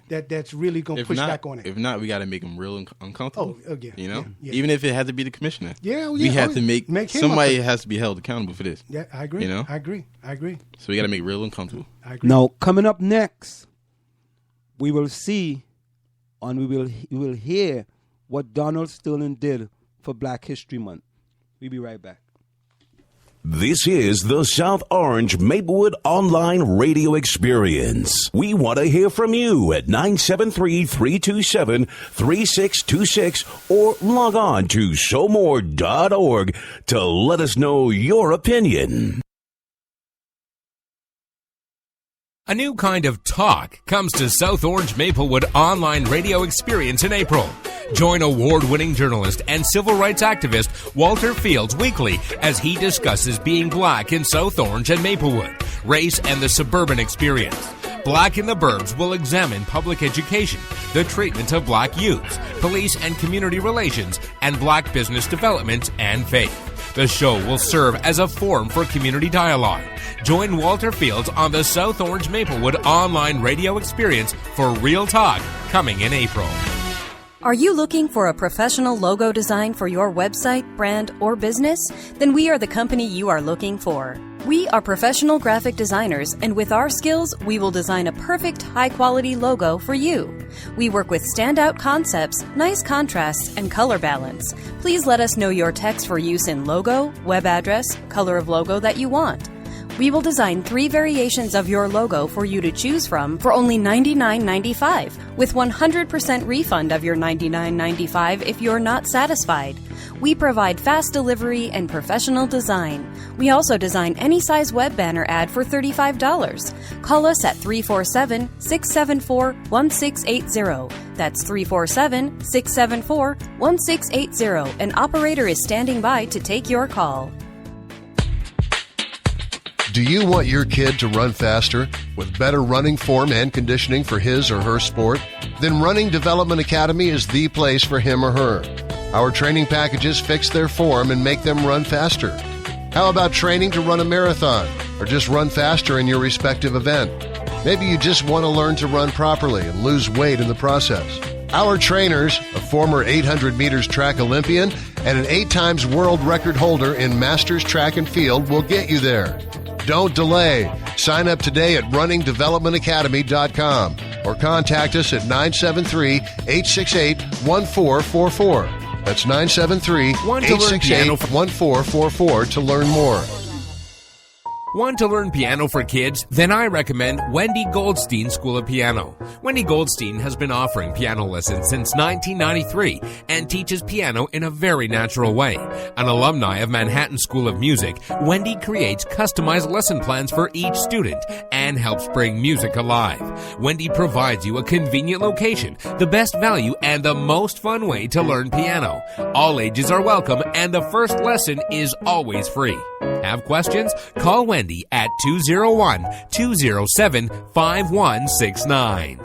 that's really going to push back on it. If not, we got to make them real uncomfortable. Oh, yeah. You know? Yeah. Even if it had to be the commissioner. Yeah, we have to make somebody him has to be held accountable for this. Yeah, I agree. You know? I agree. So we got to make it real uncomfortable. I agree. Now, coming up next, we will see and we will hear what Donald Sterling did for Black History Month. We'll be right back. This is the South Orange Maplewood Online Radio Experience. We want to hear from you at 973-327-3626 or log on to showmore.org to let us know your opinion. A new kind of talk comes to South Orange Maplewood Online Radio Experience in April. Join award-winning journalist and civil rights activist Walter Fields weekly as he discusses being black in South Orange and Maplewood, race, and the suburban experience. Black in the Burbs will examine public education, the treatment of black youths, police and community relations, and black business development and faith. The show will serve as a forum for community dialogue. Join Walter Fields on the South Orange Maplewood Online Radio Experience for Real Talk coming in April. Are you looking for a professional logo design for your website, brand, or business? Then we are the company you are looking for. We are professional graphic designers, and with our skills, we will design a perfect, high-quality logo for you. We work with standout concepts, nice contrasts, and color balance. Please let us know your text for use in logo, web address, color of logo that you want. We will design 3 variations of your logo for you to choose from for only $99.95, with 100% refund of your $99.95 if you're not satisfied. We provide fast delivery and professional design. We also design any size web banner ad for $35. Call us at 347-674-1680. That's 347-674-1680. An operator is standing by to take your call. Do you want your kid to run faster with better running form and conditioning for his or her sport? Then Running Development Academy is the place for him or her. Our training packages fix their form and make them run faster. How about training to run a marathon or just run faster in your respective event? Maybe you just want to learn to run properly and lose weight in the process. Our trainers, a former 800 meters track Olympian and an 8 times world record holder in Masters Track and Field, will get you there. Don't delay. Sign up today at runningdevelopmentacademy.com or contact us at 973-868-1444. That's 973-868-1444 to learn more. Want to learn piano for kids? Then I recommend Wendy Goldstein School of Piano. Wendy Goldstein has been offering piano lessons since 1993 and teaches piano in a very natural way. An alumni of Manhattan School of Music, Wendy creates customized lesson plans for each student and helps bring music alive. Wendy provides you a convenient location, the best value, and the most fun way to learn piano. All ages are welcome, and the first lesson is always free. Have questions? Call Wendy at 201-207-5169.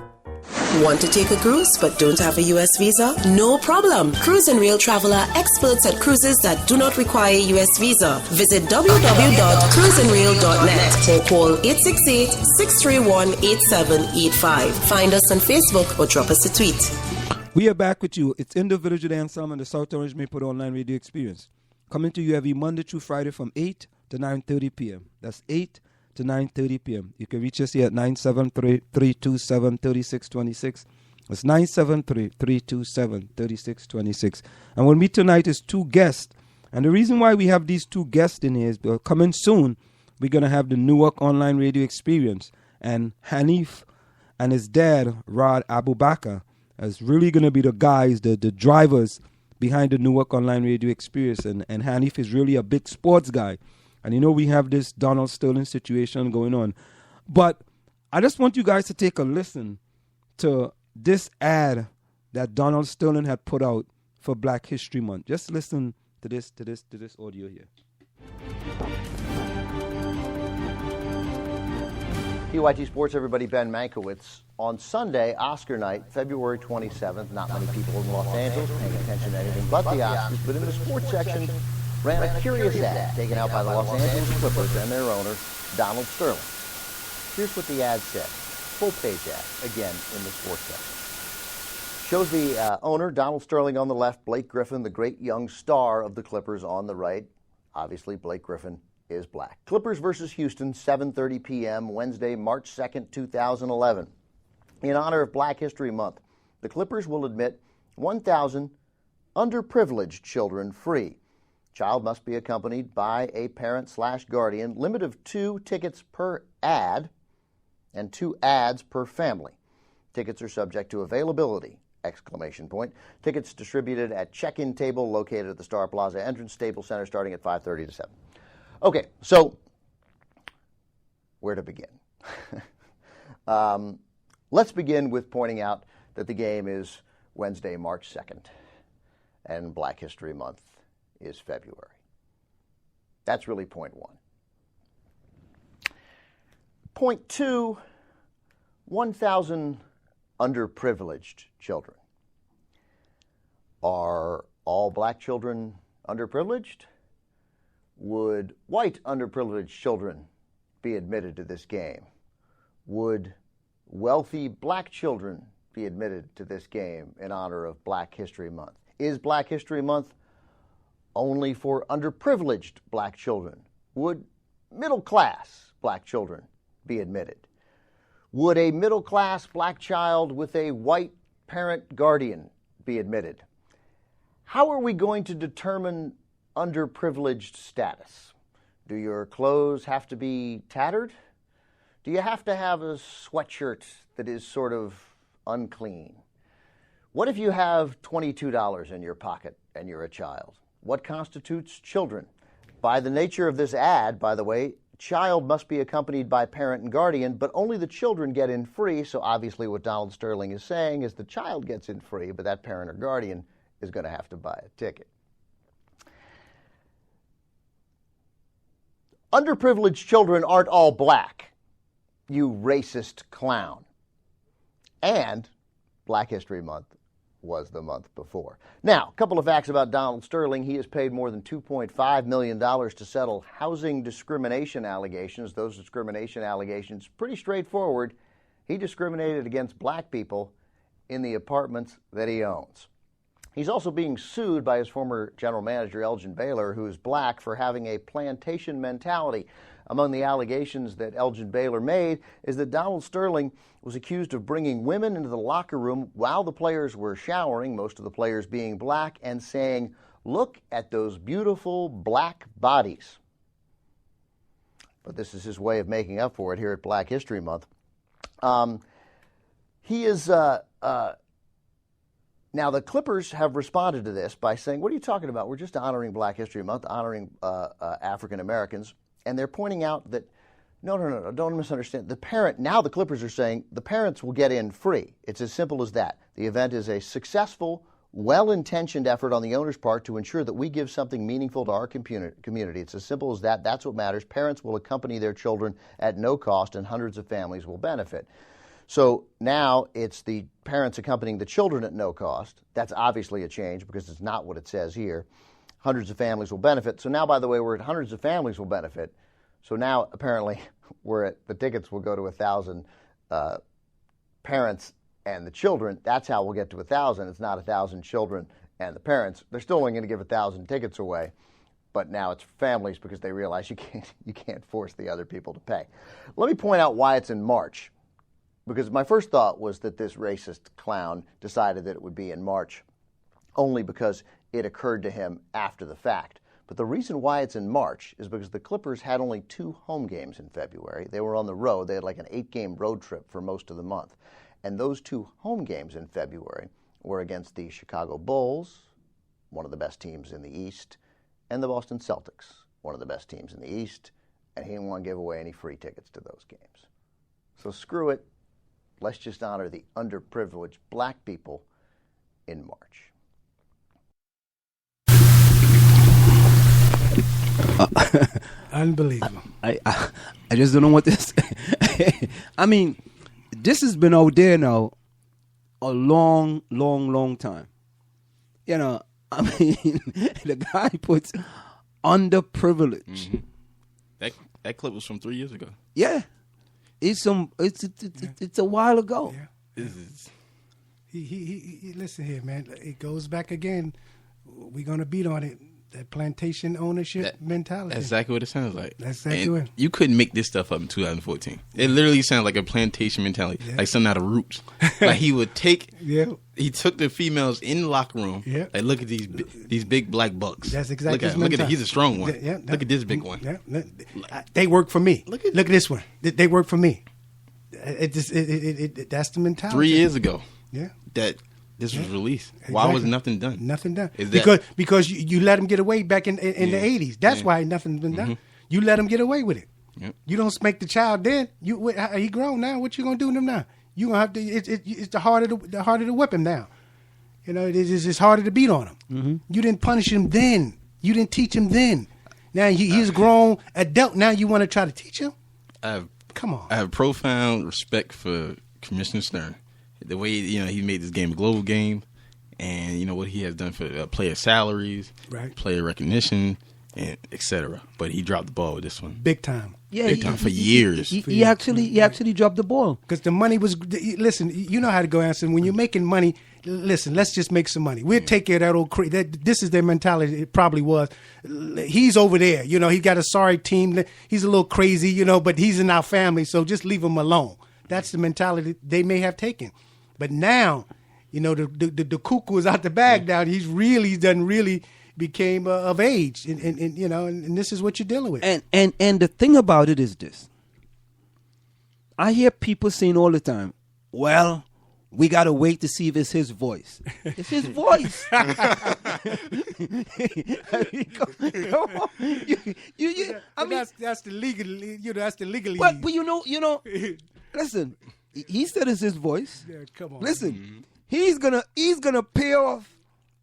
Want to take a cruise but don't have a U.S. visa? No problem. Cruise and Rail Travel are experts at cruises that do not require a U.S. visa. Visit www.cruiseandrail.net or call 868-631-8785. Find us on Facebook or drop us a tweet. We are back with you. It's in the Village with Anselm and the South Orange Maplewood Online Radio Experience. Coming to you every Monday through Friday from 8 to 9:30 p.m. That's 8 to 9:30 p.m. You can reach us here at 973-327-3626. That's 973-327-3626. And we'll meet tonight is 2 guests. And the reason why we have these 2 guests in here is because coming soon, we're going to have the Newark Online Radio Experience. And Hanif and his dad, Rod Abubakar, is really going to be the guys, the drivers behind the Newark Online Radio Experience. And Hanif is really a big sports guy. And you know we have this Donald Sterling situation going on. But I just want you guys to take a listen to this ad that Donald Sterling had put out for Black History Month. Just listen to this audio here. PYT Sports, everybody, Ben Mankiewicz. On Sunday, Oscar night, February 27th, not many people in Los Angeles paying attention to anything but the Oscars, but in the sports section, ran a curious ad taken out by the Los Angeles Clippers and their owner, Donald Sterling. Here's what the ad said. full-page ad, again, in the sports section. Shows the owner, Donald Sterling, on the left, Blake Griffin, the great young star of the Clippers, on the right. Obviously, Blake Griffin is black. Clippers versus Houston, 7:30 p.m., Wednesday, March 2nd, 2011. In honor of Black History Month, the Clippers will admit 1,000 underprivileged children free. Child must be accompanied by a parent/guardian, limit of 2 tickets per ad, and 2 ads per family. Tickets are subject to availability, ! Tickets distributed at check-in table located at the Star Plaza entrance, Staples Center, starting at 5:30 to 7. Okay, so where to begin? Let's begin with pointing out that the game is Wednesday, March 2nd, and Black History Month is February. That's really point one. Point two, 1,000 underprivileged children. Are all black children underprivileged? Would white underprivileged children be admitted to this game? Would wealthy black children be admitted to this game in honor of Black History Month? Is Black History Month only for underprivileged black children? Would middle-class black children be admitted? Would a middle-class black child with a white parent guardian be admitted? How are we going to determine underprivileged status? Do your clothes have to be tattered? Do you have to have a sweatshirt that is sort of unclean? What if you have $22 in your pocket and you're a child? What constitutes children? By the nature of this ad, by the way, child must be accompanied by parent and guardian, but only the children get in free. So obviously what Donald Sterling is saying is the child gets in free, but that parent or guardian is going to have to buy a ticket. Underprivileged children aren't all black, you racist clown. And Black History Month was the month before. Now, a couple of facts about Donald Sterling. He has paid more than $2.5 million to settle housing discrimination allegations. Those discrimination allegations, pretty straightforward. He discriminated against black people in the apartments that he owns. He's also being sued by his former general manager, Elgin Baylor, who is black, for having a plantation mentality. Among the allegations that Elgin Baylor made is that Donald Sterling was accused of bringing women into the locker room while the players were showering, most of the players being black, and saying, "Look at those beautiful black bodies." But this is his way of making up for it here at Black History Month. Now, the Clippers have responded to this by saying, what are you talking about? We're just honoring Black History Month, honoring African Americans. And they're pointing out that, no, don't misunderstand. Now the Clippers are saying the parents will get in free. It's as simple as that. The event is a successful, well-intentioned effort on the owner's part to ensure that we give something meaningful to our community. It's as simple as that. That's what matters. Parents will accompany their children at no cost, and hundreds of families will benefit. So now it's the parents accompanying the children at no cost. That's obviously a change because it's not what it says here. Hundreds of families will benefit. So now, by the way, we're at hundreds of families will benefit. So now, apparently, the tickets will go to 1,000 parents and the children. That's how we'll get to 1,000. It's not 1,000 children and the parents. They're still only going to give 1,000 tickets away, but now it's families because they realize you can't force the other people to pay. Let me point out why it's in March, because my first thought was that this racist clown decided that it would be in March only because it occurred to him after the fact. But the reason why it's in March is because the Clippers had only 2 home games in February. They were on the road. They had like an 8-game road trip for most of the month. And those 2 home games in February were against the Chicago Bulls, one of the best teams in the East, and the Boston Celtics, one of the best teams in the East. And he didn't want to give away any free tickets to those games. So screw it. Let's just honor the underprivileged black people in March. Unbelievable. I just don't know what this. I mean, this has been out there now a long time. You know, I mean, the guy puts underprivileged. Mm-hmm. That clip was from 3 years ago. Yeah. It's a while ago. Yeah. He listen here, man. It goes back again. We're gonna beat on it. That plantation ownership mentality. That's exactly what it sounds like. That's exactly what. You couldn't make this stuff up in 2014. It literally sounds like a plantation mentality, like something out of Roots. Like he would take, he took the females in the locker room. Yeah. Like, look at these big black bucks. That's exactly. Look at he's a strong one. Look at this big one. Yeah. They work for me. Look at this one. They work for me. That's the mentality. 3 years ago. Yeah. That this was released. Exactly. Why was nothing done? Nothing done. Because you let them get away back in the 80s. That's why nothing's been done. You let them get away with it. Yep. You don't spank the child then. He grown now. What you gonna do to him now? You gonna have to. It's the harder to whip him now. You know, it's harder to beat on him. Mm-hmm. You didn't punish him then. You didn't teach him then. Now he's a grown adult. Now you want to try to teach him? Come on. I have profound respect for Commissioner Stern. The way he made this game a global game, and what he has done for player salaries, player recognition, and etc. But he dropped the ball with this one, big time. Yeah, big time for years. He actually dropped the ball because the money was. Listen, you know how to go, Anselm. When you're making money, listen. Let's just make some money. We'll take care of that old. This is their mentality. It probably was. He's over there. He got a sorry team. He's a little crazy, but he's in our family. So just leave him alone. That's the mentality they may have taken. But now, the cuckoo is out the bag now. He's done really became of age, and this is what you're dealing with. And the thing about it is this: I hear people saying all the time, "Well, we gotta wait to see if it's his voice." It's his voice. Come on. That's the legal. That's the legally. But listen. He said it's his voice. Yeah, come on. Listen, he's gonna pay off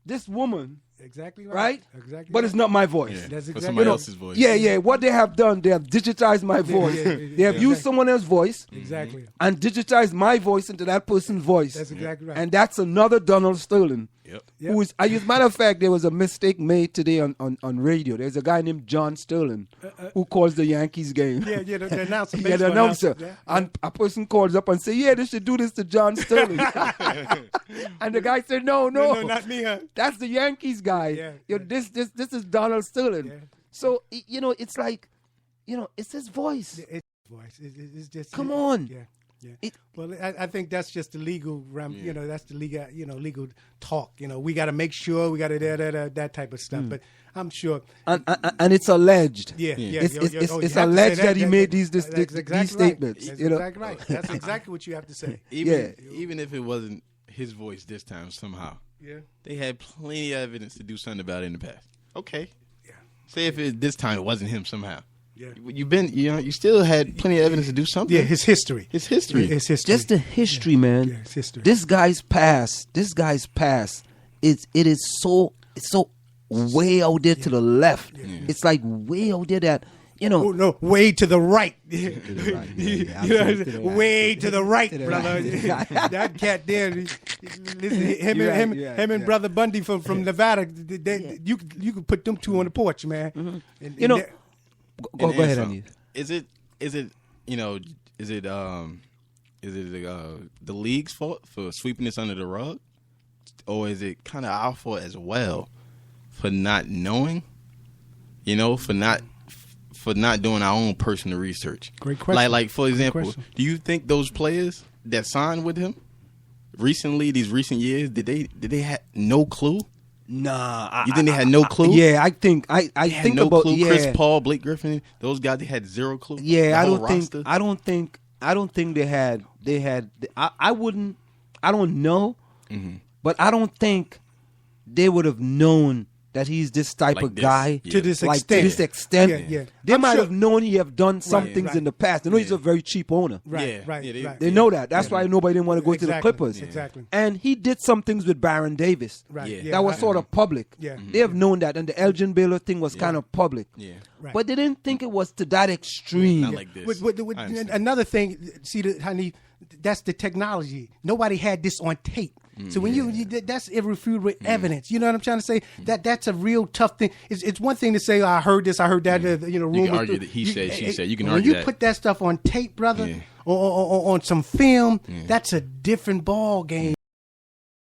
this woman. Exactly right. Exactly. But it's not my voice. Yeah, that's exactly somebody else's voice. Yeah. What they have done, they have digitized my voice. They have used someone else's voice. Exactly. And digitized my voice into that person's voice. That's exactly right. And that's another Donald Sterling. Yep. Who is? As a matter of fact, there was a mistake made today on radio. There's a guy named John Sterling who calls the Yankees game. Yeah, the announcer. Yeah, the announcer. Yeah. And a person calls up and say, "Yeah, they should do this to John Sterling." And the guy said, "No, not me, huh? That's the Yankees guy. Yeah. This is Donald Sterling." Yeah. So it's like, it's his voice. It's his voice. It's just. Come on. Yeah. Yeah. Well, I think that's just the legal realm. That's the legal, legal talk. We got to make sure we got to that type of stuff. But I'm sure, and it's alleged. Yeah. It's alleged that he made these statements. That's exactly right. That's exactly what you have to say. Even if it wasn't his voice this time, somehow, they had plenty of evidence to do something about it in the past. Okay, say if this time it wasn't him somehow. Yeah, you still had plenty of evidence to do something. Yeah, his history. Just the history, man. Yeah, his history. This guy's past. It is so way out there to the left. Yeah. It's like way out there that no, way to the right. Way to the right, brother. That cat there. Him and Brother Bundy from Nevada. You could put them two on the porch, man. Mm-hmm. Go ahead, Andy. Is it the league's fault for sweeping this under the rug, or is it kind of our fault as well for not knowing? For not doing our own personal research. Great question. Like for example, do you think those players that signed with him recently, these recent years, did they have no clue? Nah, you think they had no clue? Yeah, I think think no about clue. Chris Paul, Blake Griffin, those guys, they had zero clue. Yeah, I don't think they had. I don't know, but I don't think they would have known that he's this type of guy to this extent. Yeah. They might have known he have done some things in the past. They know he's a very cheap owner. Right. They know that. That's why nobody didn't want to go to the Clippers. Exactly. And he did some things with Baron Davis. Right. That was sort of public. Yeah. They have known that. And the Elgin Baylor thing was kind of public. Yeah. Right. But they didn't think it was to that extreme. Not like this. Another thing, see, honey, that's the technology. Nobody had this on tape. So when that's irrefutable evidence. You know what I'm trying to say? That's a real tough thing. It's one thing to say, I heard this, I heard that. You know, you can argue that he said, she said. You can argue when you that. put that stuff on tape, brother, or on some film, that's a different ball game.